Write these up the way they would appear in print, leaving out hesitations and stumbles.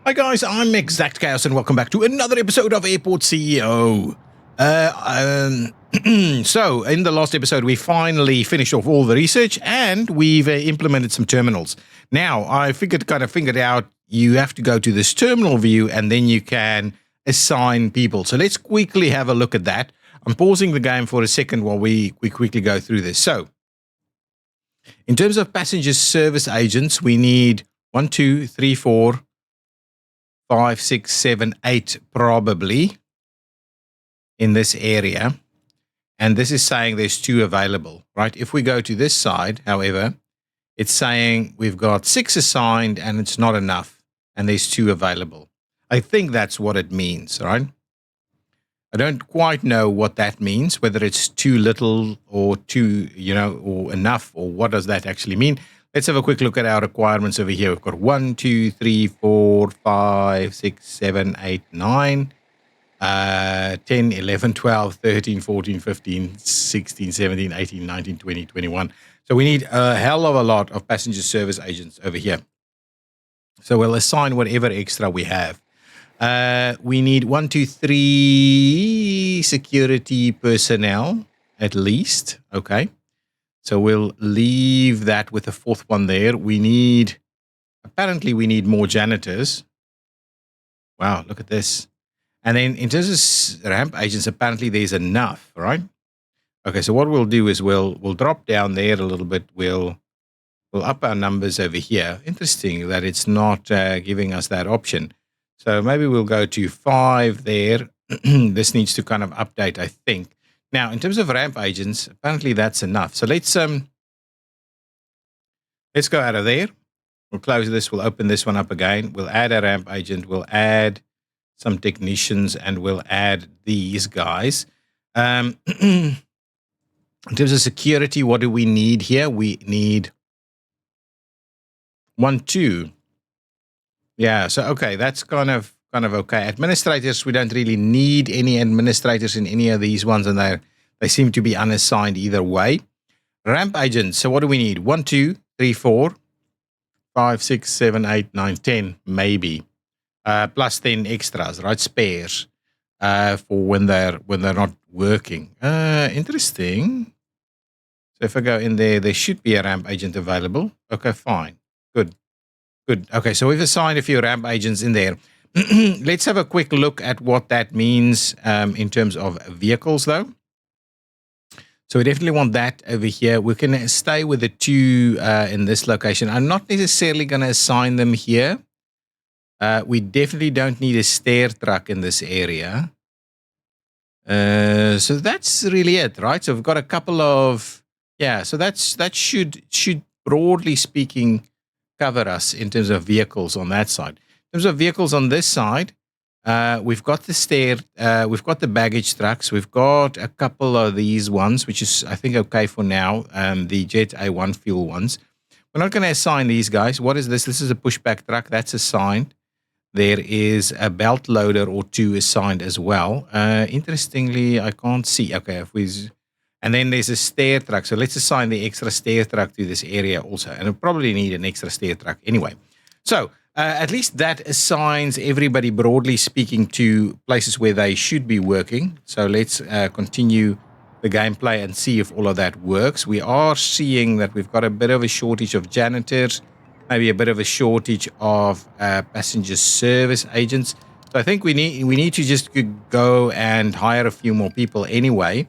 Hi guys, I'm ExactChaos and welcome back to another episode of Airport CEO. So, in the last episode, we finally finished off all the research and we've implemented some terminals. Now, I figured out you have to go to this terminal view and then you can assign people. So let's quickly have a look at that. I'm pausing the game for a second while we quickly go through this. So, in terms of passenger service agents, we need 1, 2, 3, 4, 5, 6, 7, 8 probably in this area. And this is saying there's 2 available, right? If we go to this side, however, it's saying we've got 6 assigned and it's not enough and there's 2 available. I think that's what it means, right? I don't quite know what that means, whether it's too little or too, or enough, or what does that actually mean? Let's have a quick look at our requirements over here. We've got 1, 2, 3, 4, 5, 6, 7, 8, 9, 10, 11, 12, 13, 14, 15, 16, 17, 18, 19, 20, 21. So we need a hell of a lot of passenger service agents over here. So we'll assign whatever extra we have. We need 1, 2, 3 security personnel at least. Okay. So we'll leave that with the 4th one there. Apparently we need more janitors. Wow, look at this. And then in terms of ramp agents, apparently there's enough, right? Okay, so what we'll do is we'll drop down there a little bit. We'll up our numbers over here. Interesting that it's not giving us that option. So maybe we'll go to 5 there. This needs to kind of update, I think. Now, in terms of ramp agents, apparently that's enough. So let's go out of there. We'll close this. We'll open this one up again. We'll add a ramp agent. We'll add some technicians, and we'll add these guys. In terms of security, what do we need here? We need 1, 2. Yeah. So okay, that's kind of okay. Administrators, we don't really need any administrators in any of these ones, and they seem to be unassigned either way. Ramp agents, so what do we need? 1, 2, 3, 4, 5, 6, 7, 8, 9, 10, maybe. Plus 10 extras, right? Spares for when they're not working. Interesting. So if I go in there should be a ramp agent available. Okay, fine. Good. Okay, so we've assigned a few ramp agents in there. Let's have a quick look at what that means in terms of vehicles, though. So we definitely want that over here. We can stay with the 2 in this location. I'm not necessarily going to assign them here. We definitely don't need a stair truck in this area. So that's really it, right? So we've got a couple of... Yeah, so that should broadly speaking cover us in terms of vehicles on that side. In terms of vehicles on this side, we've got the we've got the baggage trucks, we've got a couple of these ones, which is I think okay for now. The Jet A1 fuel ones. We're not going to assign these guys. What is this? This is a pushback truck. That's assigned. There is a belt loader or 2 assigned as well. Interestingly, I can't see. Okay, and then there's a stair truck. So let's assign the extra stair truck to this area also. And we'll probably need an extra stair truck anyway. So at least that assigns everybody, broadly speaking, to places where they should be working. So let's continue the gameplay and see if all of that works. We are seeing that we've got a bit of a shortage of janitors, maybe a bit of a shortage of passenger service agents. So I think we need to just go and hire a few more people anyway.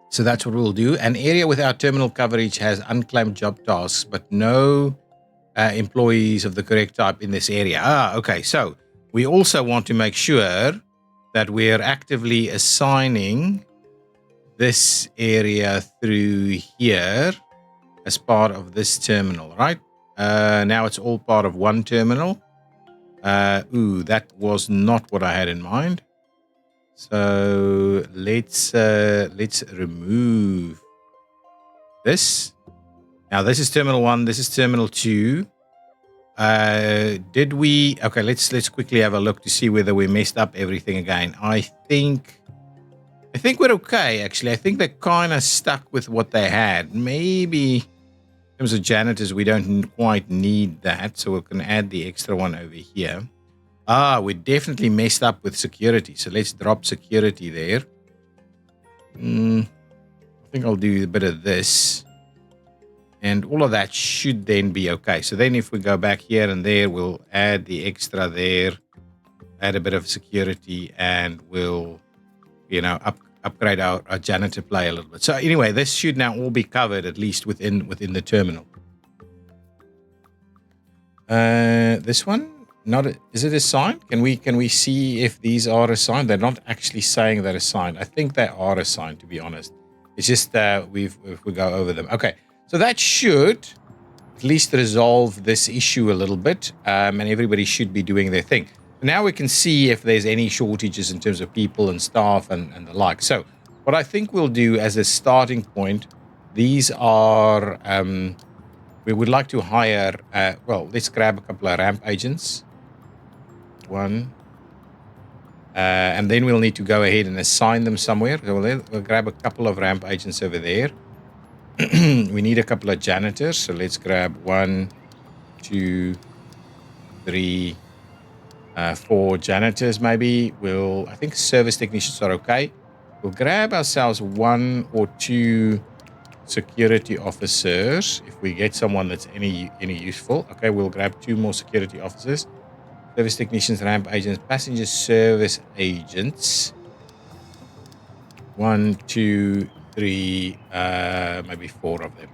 So that's what we'll do. An area without terminal coverage has unclaimed job tasks, but no employees of the correct type in this area. Okay. So we also want to make sure that we're actively assigning this area through here as part of this terminal, right? Now it's all part of one terminal. That was not what I had in mind. So let's remove this. Now this is terminal 1. This is terminal 2. Okay, let's quickly have a look to see whether we messed up everything again. I think we're okay, actually. I think they're kind of stuck with what they had. Maybe In terms of janitors, we don't quite need that, so we can add the extra one over here. We definitely messed up with security, so let's drop security there. I think I'll do a bit of this, and all of that should then be okay. So then if we go back here and there, we'll add the extra there, add a bit of security, and we'll, upgrade our janitor play a little bit. So anyway, this should now all be covered, at least within the terminal. This one, is it assigned? Can we see if these are assigned? They're not actually saying they're assigned. I think they are assigned, to be honest. It's just if we go over them. Okay, so that should at least resolve this issue a little bit, and everybody should be doing their thing. Now we can see if there's any shortages in terms of people and staff and the like. So what I think we'll do as a starting point, these are, we would like to hire, let's grab a couple of ramp agents. One. And then we'll need to go ahead and assign them somewhere. So we'll grab a couple of ramp agents over there. We need a couple of janitors. So let's grab 1, 2, 3, 4 janitors maybe. I think service technicians are okay. We'll grab ourselves 1 or 2 security officers if we get someone that's any useful. Okay, we'll grab 2 more security officers. Service technicians, ramp agents, passenger service agents. 1, 2, 3, maybe 4 of them.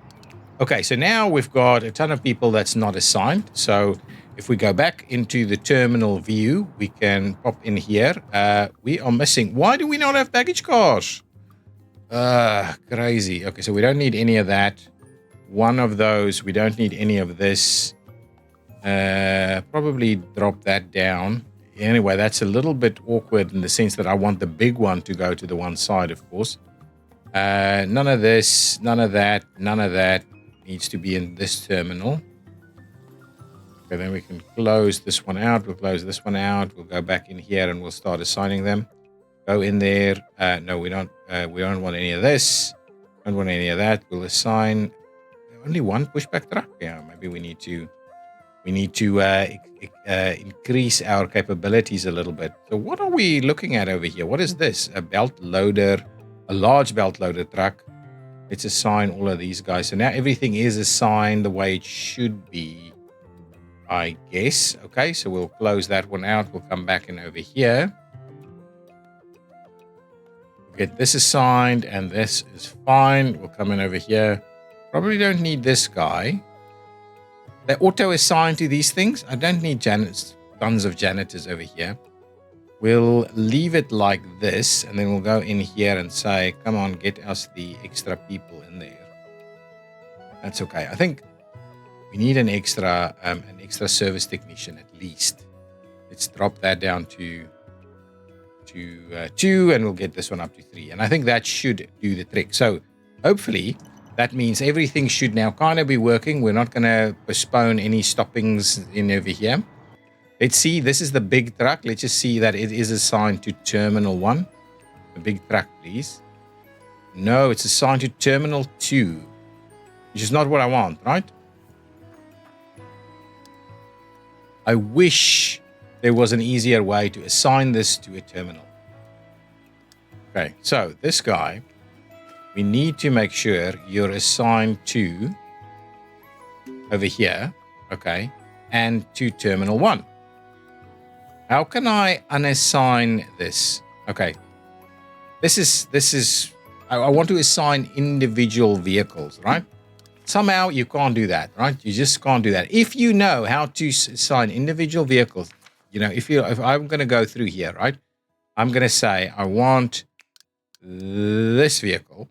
Okay, so now we've got a ton of people that's not assigned. So if we go back into the terminal view, we can pop in here. We are missing. Why do we not have package cars? Crazy. Okay, so we don't need any of that. One of those. We don't need any of this. Probably drop that down. Anyway, that's a little bit awkward in the sense that I want the big one to go to the one side, of course. None of this, none of that, none of that needs to be in this terminal. Okay, then we can close this one out. We'll close this one out. We'll go back in here and we'll start assigning them. Go in there. No, we don't want any of this. Don't want any of that. We'll assign only one pushback truck. Yeah, maybe we need to increase our capabilities a little bit. So what are we looking at over here? What is this? A belt loader, a large belt loader truck. Let's assign all of these guys. So now everything is assigned the way it should be, I guess. Okay, so we'll close that one out. We'll come back in over here. We'll get this assigned, and this is fine. We'll come in over here. Probably don't need this guy. They auto-assign to these things. I don't need tons of janitors over here. We'll leave it like this, and then we'll go in here and say, come on, get us the extra people in there. That's okay. I think we need an extra service technician at least. Let's drop that down to 2, and we'll get this one up to 3. And I think that should do the trick. So hopefully that means everything should now kind of be working. We're not going to postpone any stoppings in over here. Let's see. This is the big truck. Let's just see that it is assigned to Terminal 1. The big truck, please. No, it's assigned to Terminal 2, which is not what I want, right? I wish there was an easier way to assign this to a terminal. Okay, so this guy, we need to make sure you're assigned to over here, okay, and to Terminal 1. How can I unassign this? Okay, this is I want to assign individual vehicles, right? Somehow you can't do that, right? You just can't do that. If you know how to assign individual vehicles, if I'm going to go through here, right? I'm going to say I want this vehicle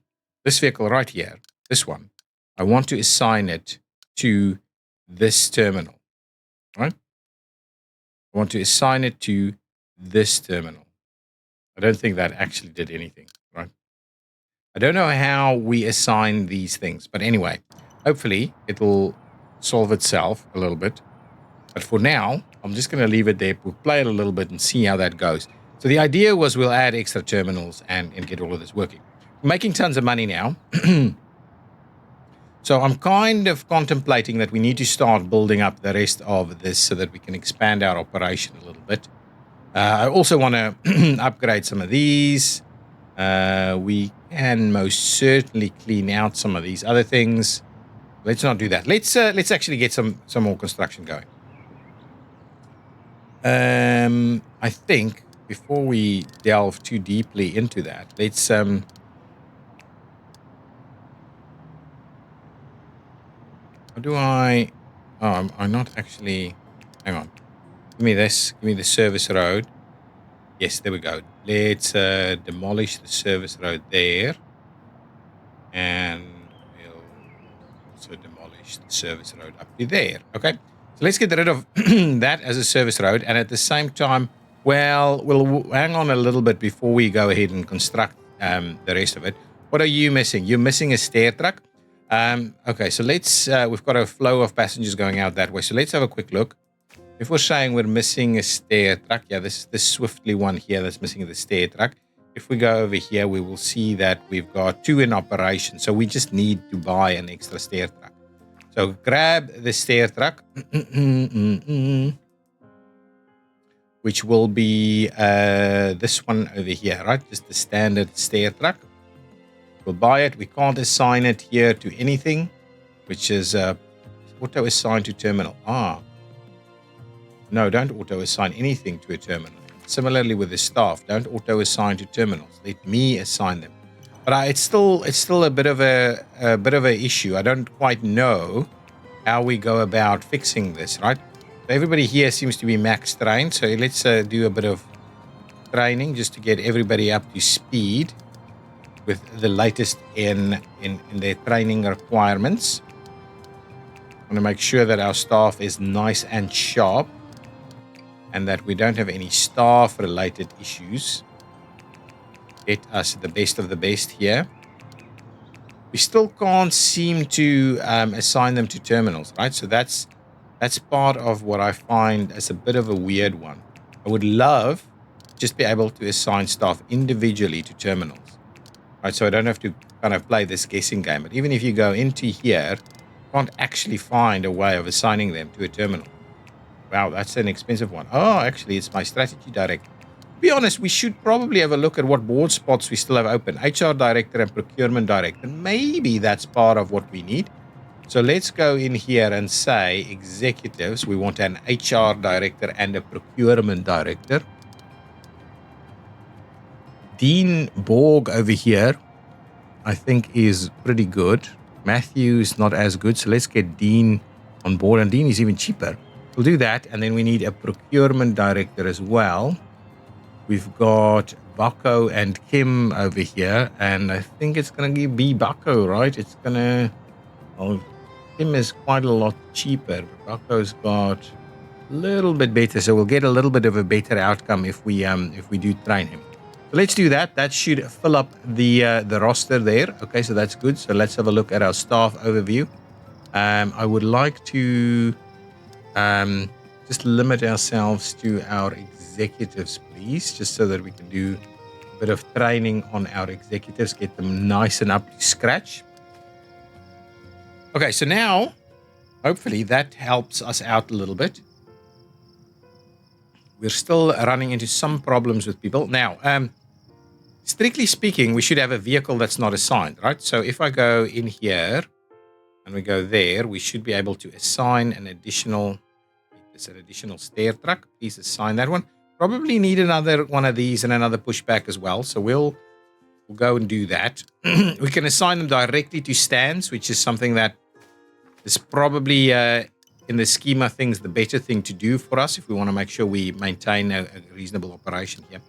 right here, this one. I want to assign it to this terminal, right? I want to assign it to this terminal. I don't think that actually did anything, right? I don't know how we assign these things, but anyway, hopefully it will solve itself a little bit. But for now, I'm just going to leave it there. We'll play it a little bit and see how that goes. So the idea was we'll add extra terminals and get all of this working. We're making tons of money now. So I'm kind of contemplating that we need to start building up the rest of this so that we can expand our operation a little bit. I also want to upgrade some of these. We can most certainly clean out some of these other things. Let's not do that. Let's actually get some more construction going. I think before we delve too deeply into that, let's how do I? Oh, I'm not actually. Hang on. Give me this. Give me the service road. Yes, there we go. Let's demolish the service road there, and we'll also demolish the service road up to there. Okay. So let's get rid of that as a service road, and at the same time, well, we'll hang on a little bit before we go ahead and construct the rest of it. What are you missing? You're missing a stair truck. Okay, so let's. We've got a flow of passengers going out that way. So let's have a quick look. If we're saying we're missing a stair truck, yeah, this is the Swiftly one here that's missing the stair truck. If we go over here, we will see that we've got 2 in operation. So we just need to buy an extra stair truck. So grab the stair truck, which will be this one over here, right? Just the standard stair truck. We'll buy it. We can't assign it here to anything, which is auto assign to terminal. No, don't auto assign anything to a terminal. Similarly with the staff, don't auto assign to terminals. Let me assign them. But it's still a bit of a issue. I don't quite know how we go about fixing this, right? So everybody here seems to be max trained. So let's do a bit of training just to get everybody up to speed with the latest in their training requirements. I want to make sure that our staff is nice and sharp and that we don't have any staff-related issues. Get us the best of the best here. We still can't seem to assign them to terminals, right? So that's part of what I find as a bit of a weird one. I would love to just be able to assign staff individually to terminals. Right, so I don't have to kind of play this guessing game. But even if you go into here, you can't actually find a way of assigning them to a terminal. Wow, that's an expensive one. Oh, actually, it's my strategy director. To be honest, we should probably have a look at what board spots we still have open. HR director and procurement director. Maybe that's part of what we need. So let's go in here and say executives. We want an HR director and a procurement director. Dean Borg over here, I think, is pretty good. Matthew's not as good, so let's get Dean on board, and Dean is even cheaper. We'll do that, and then we need a procurement director as well. We've got Bucko and Kim over here, and I think it's going to be Bucko, right? It's going to... Well, Kim is quite a lot cheaper, but Bucko's got a little bit better, so we'll get a little bit of a better outcome if we do train him. So let's do that. That should fill up the roster there. Okay, so that's good. So let's have a look at our staff overview. I would like to just limit ourselves to our executives, please, just so that we can do a bit of training on our executives, get them nice and up to scratch. Okay, so now, hopefully that helps us out a little bit. We're still running into some problems with people. Now, strictly speaking, we should have a vehicle that's not assigned, right? So if I go in here and we go there, we should be able to assign an additional stair truck. Please assign that one. Probably need another one of these and another pushback as well. So we'll go and do that. We can assign them directly to stands, which is something that is probably... in the scheme of things, the better thing to do for us if we want to make sure we maintain a reasonable operation here.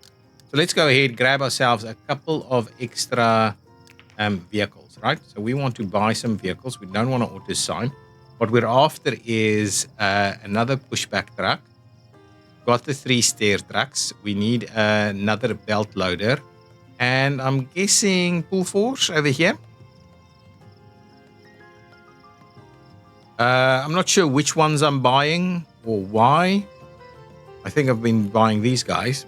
So let's go ahead, grab ourselves a couple of extra vehicles, right? So we want to buy some vehicles. We don't want to auto-assign. What we're after is another pushback truck. Got the 3 stair trucks. We need another belt loader. And I'm guessing pull force over here. I'm not sure which ones I'm buying or why. I think I've been buying these guys.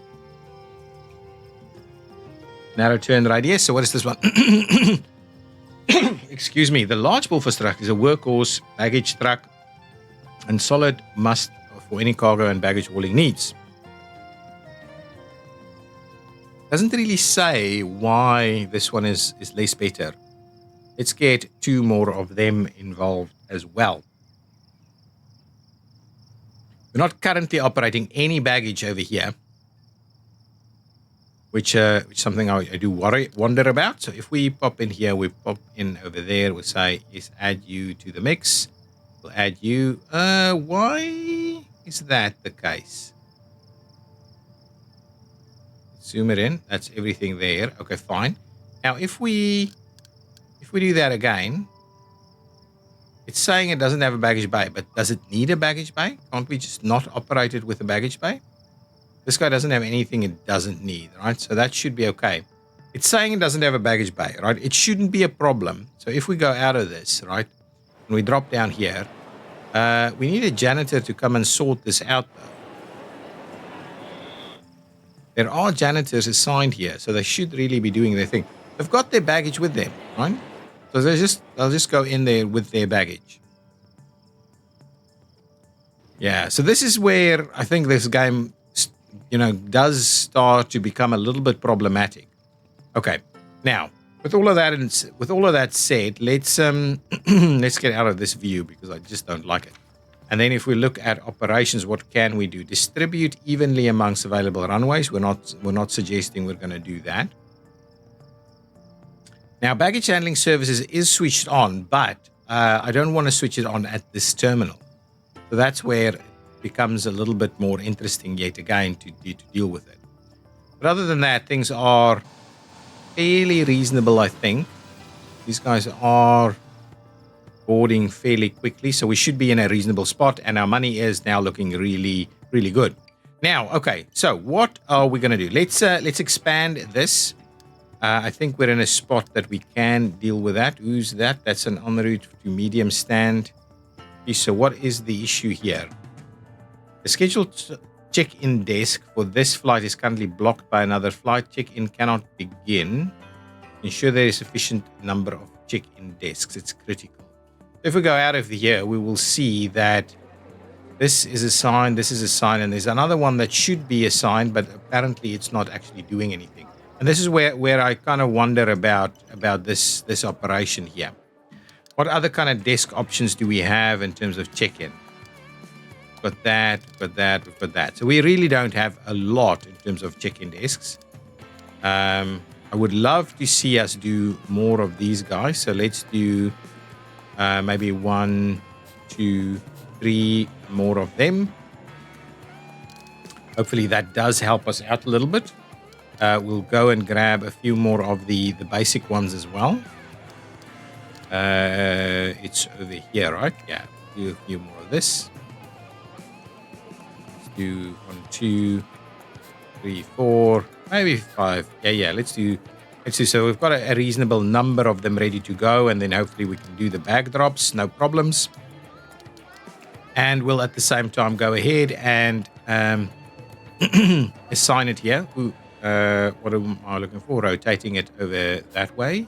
Narrow turn radius. So what is this one? excuse me, the large Bullfus truck is a workhorse baggage truck and solid must for any cargo and baggage hauling needs. Doesn't really say why this one is less better. Let's get 2 more of them involved as well. We're not currently operating any baggage over here, which something I do wonder about. So if we pop in here, we pop in over there, we'll say, yes, add you to the mix. We'll add you. Why is that the case? Zoom it in. That's everything there. Okay, fine. Now, if we do that again, it's saying it doesn't have a baggage bay, but does it need a baggage bay? Can't we just not operate it with a baggage bay? This guy doesn't have anything it doesn't need, right? So that should be okay. It's saying it doesn't have a baggage bay, right? It shouldn't be a problem. So if we go out of this, right, and we drop down here, we need a janitor to come and sort this out, though. There are janitors assigned here, so they should really be doing their thing. They've got their baggage with them, right? So they'll just go in there with their baggage. Yeah, so this is where I think this game, does start to become a little bit problematic. Okay, now with all of that said, let's let's get out of this view because I just don't like it. And then if we look at operations, what can we do? Distribute evenly amongst available runways. We're not suggesting we're going to do that. Now, baggage handling services is switched on, but I don't want to switch it on at this terminal. So that's where it becomes a little bit more interesting yet again to deal with it. But other than that, things are fairly reasonable, I think. These guys are boarding fairly quickly, so we should be in a reasonable spot, and our money is now looking really, really good. Now, okay, so what are we going to do? Let's expand this. I think we're in a spot that we can deal with that. Who's that? That's an en route to medium stand. So what is the issue here? The scheduled check-in desk for this flight is currently blocked by another flight. Check-in cannot begin. Ensure there is sufficient number of check-in desks. It's critical. If we go out of here, we will see that this is assigned, this is assigned, and there's another one that should be assigned, but apparently it's not actually doing anything. And this is where I kind of wonder about this operation here. What other kind of desk options do we have in terms of check-in? We've got that. So we really don't have a lot in terms of check-in desks. I would love to see us do more of these guys. So let's do maybe 1, 2, 3 more of them. Hopefully that does help us out a little bit. We'll go and grab a few more of the basic ones as well. It's over here, right? Yeah, do a few more of this. Let's do 1, 2, 3, 4, maybe 5. Yeah. Let's do. So we've got a reasonable number of them ready to go, and then hopefully we can do the bag drops, no problems. And we'll at the same time go ahead and assign it here. What am I looking for? Rotating it over that way.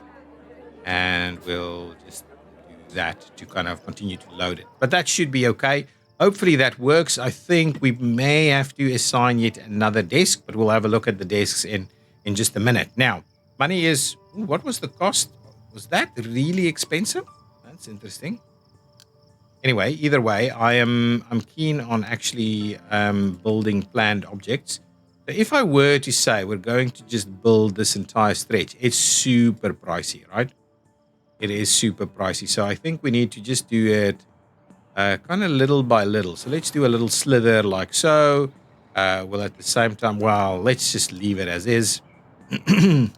And we'll just do that to kind of continue to load it. But that should be okay. Hopefully that works. I think we may have to assign yet another desk, but we'll have a look at the desks in just a minute. Now, money is... what was the cost? Was that really expensive? That's interesting. Anyway, either way, I'm keen on actually building planned objects. So if I were to say we're going to just build this entire stretch, it's super pricey, right? It is super pricey. So I think we need to just do it kind of little by little. So let's do a little slither like so. Well, at the same time, well, let's just leave it as is. Do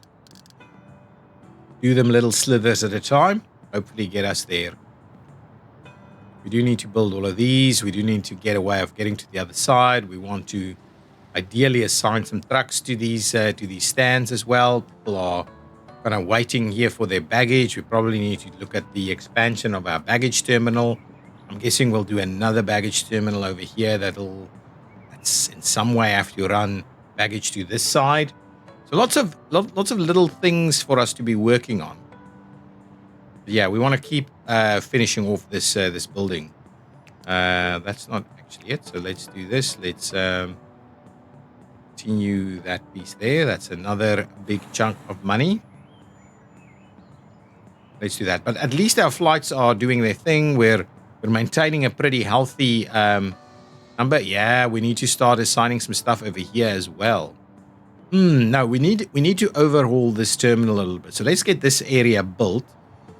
them little slithers at a time. Hopefully get us there. We do need to build all of these. We do need to get a way of getting to the other side. We want to ideally assign some trucks to these stands as well. People are kind of waiting here for their baggage. We probably need to look at the expansion of our baggage terminal. I'm guessing we'll do another baggage terminal over here that's in some way have to run baggage to this side. So lots of little things for us to be working on. Yeah, we want to keep finishing off this building. That's not actually it. So let's do this. Let's continue that piece there. That's another big chunk of money. Let's do that. But at least our flights are doing their thing. We're maintaining a pretty healthy number. Yeah, we need to start assigning some stuff over here as well. No, we need to overhaul this terminal a little bit. So let's get this area built,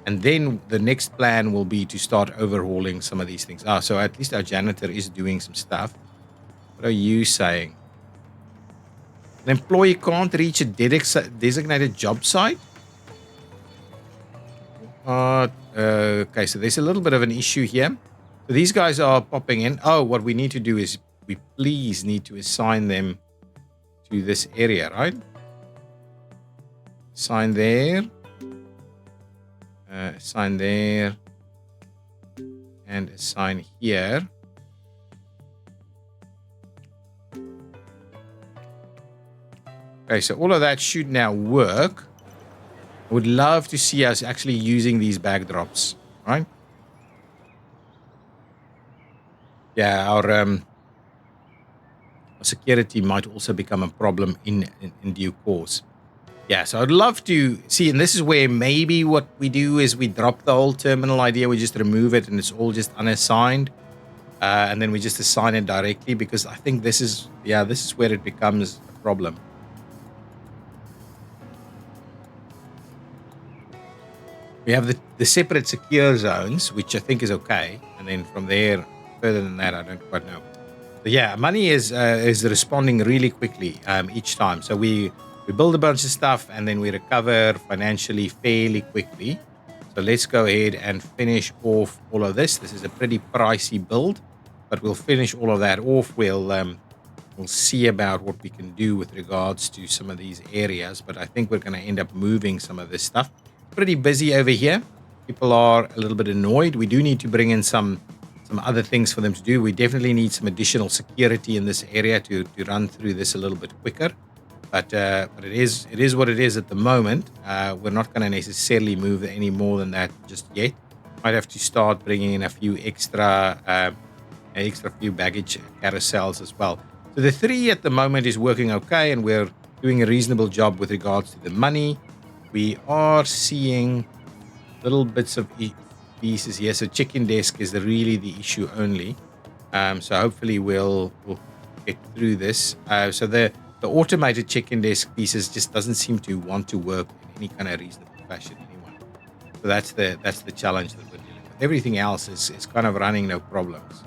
and then the next plan will be to start overhauling some of these things. So at least our janitor is doing some stuff. What are you saying? An employee can't reach a designated job site? Okay, so there's a little bit of an issue here. So these guys are popping in. Oh, what we need to do is we please need to assign them to this area, right? Assign there. Assign there. And assign here. Okay, so all of that should now work. I would love to see us actually using these backdrops, right? Yeah, our security might also become a problem in due course. Yeah, so I'd love to see, and this is where maybe what we do is we drop the whole terminal idea, we just remove it, and it's all just unassigned, and then we just assign it directly, because I think this is where it becomes a problem. We have the separate secure zones, which I think is okay. And then from there, further than that, I don't quite know. But yeah, money is responding really quickly each time. So we build a bunch of stuff and then we recover financially fairly quickly. So let's go ahead and finish off all of this. This is a pretty pricey build, but we'll finish all of that off. We'll see about what we can do with regards to some of these areas. But I think we're going to end up moving some of this stuff. Pretty busy over here. People are a little bit annoyed. We do need to bring in some other things for them to do. We definitely need some additional security in this area to run through this a little bit quicker. But it is what it is at the moment. We're not going to necessarily move any more than that just yet. Might have to start bringing in a few extra few baggage carousels as well. So the 3 at the moment is working okay, and we're doing a reasonable job with regards to the money. We are seeing little bits of pieces here. So check-in desk is really the issue only. So hopefully we'll get through this. So the automated check-in desk pieces just doesn't seem to want to work in any kind of reasonable fashion anyway. So that's the challenge that we're dealing with. Everything else is kind of running no problems.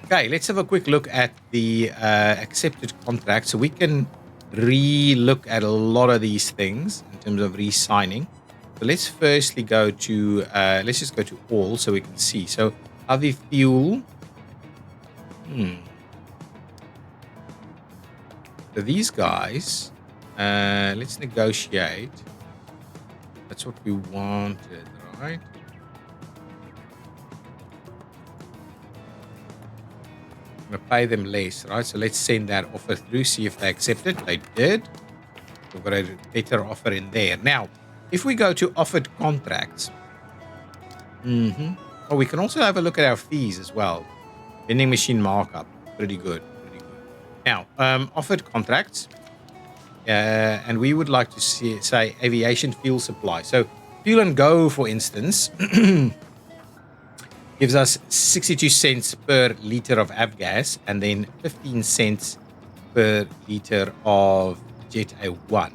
Okay, let's have a quick look at the accepted contract. So we can re-look at a lot of these things in terms of re-signing. So let's firstly go to let's just go to all so we can see. So heavy fuel. So these guys, let's negotiate. That's what we wanted, right? I'm gonna pay them less, right? So let's send that offer through, see if they accept it. They did. We've got a better offer in there. Now, if we go to offered contracts, oh, we can also have a look at our fees as well. Vending machine markup, pretty good. Now, offered contracts, and we would like to say aviation fuel supply. So Fuel and Go, for instance, gives us 62 cents per liter of avgas and then 15 cents per liter of Jet A1.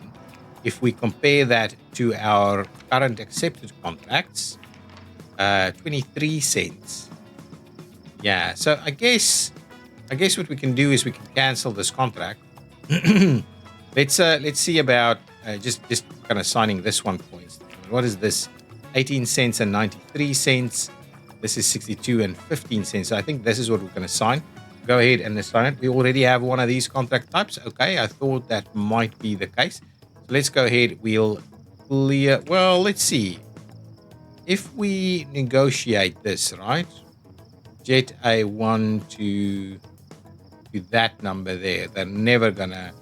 If we compare that to our current accepted contracts, 23 cents. Yeah, so I guess what we can do is we can cancel this contract. Let's see about just kind of signing this one for instance. What is this? 18 cents and 93 cents. This is 62 and 15 cents. So I think this is what we're going to sign. Go ahead and sign it. We already have one of these contract types. Okay, I thought that might be the case. So let's go ahead. We'll clear. Well, let's see. If we negotiate this, right? Jet A1 to that number there, they're never gonna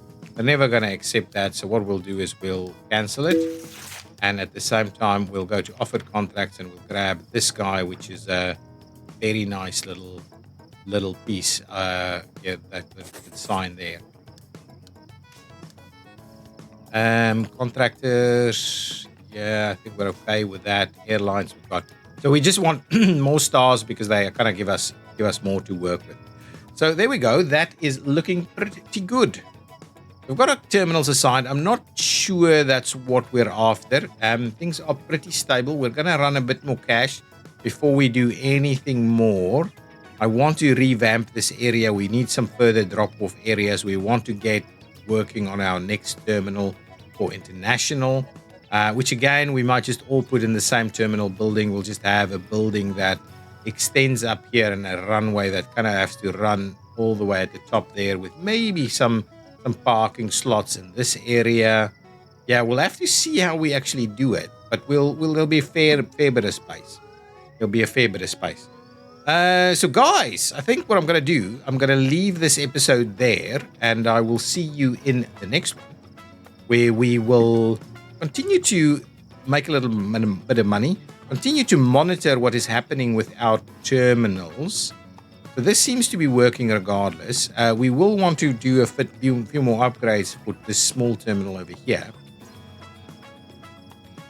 accept that. So what we'll do is we'll cancel it. And at the same time, we'll go to offered contracts and we'll grab this guy, which is a very nice little piece that we can sign there. Contractors, yeah, I think we're okay with that. Airlines we've got. So we just want more stars because they kind of give us more to work with. So there we go. That is looking pretty good. We've got our terminals assigned. I'm not sure that's what we're after. Things are pretty stable. We're going to run a bit more cash before we do anything more. I want to revamp this area. We need some further drop-off areas. We want to get working on our next terminal for international, which again, we might just all put in the same terminal building. We'll just have a building that extends up here and a runway that kind of has to run all the way at the top there with maybe some parking slots in this area. Yeah, we'll have to see how we actually do it, but there'll be a fair bit of space. There'll be a fair bit of space. So guys, I think what I'm going to do, I'm going to leave this episode there, and I will see you in the next one, where we will continue to make a little bit of money, continue to monitor what is happening with our terminals. So this seems to be working regardless. We will want to do a few more upgrades for this small terminal over here.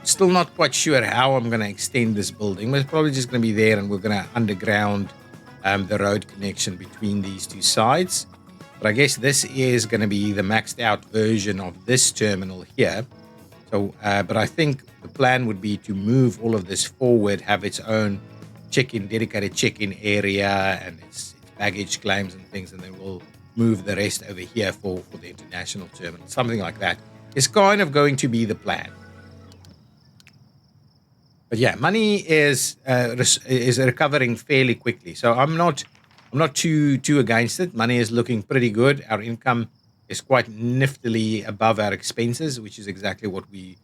Still not quite sure how I'm going to extend this building, but it's probably just going to be there, and we're going to underground the road connection between these two sides. But I guess this is going to be the maxed out version of this terminal here. So, but I think the plan would be to move all of this forward, have its own dedicated check-in area and its baggage claims and things, and then we'll move the rest over here for the international terminal. Something like that is kind of going to be the plan. But yeah, money is recovering fairly quickly, so I'm not too against it. Money is looking pretty good. Our income is quite niftily above our expenses, which is exactly what we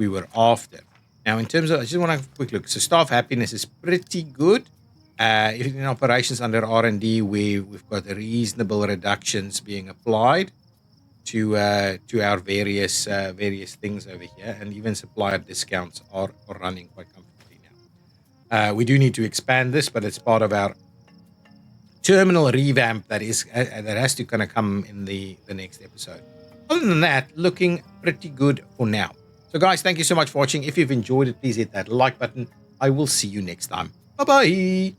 were after. Now, in terms of, I just want to have a quick look. So staff happiness is pretty good. In operations under R&D, we've got reasonable reductions being applied to our various things over here, and even supplier discounts are running quite comfortably now. We do need to expand this, but it's part of our terminal revamp that has to kind of come in the next episode. Other than that, looking pretty good for now. So guys, thank you so much for watching. If you've enjoyed it, please hit that like button. I will see you next time. Bye-bye.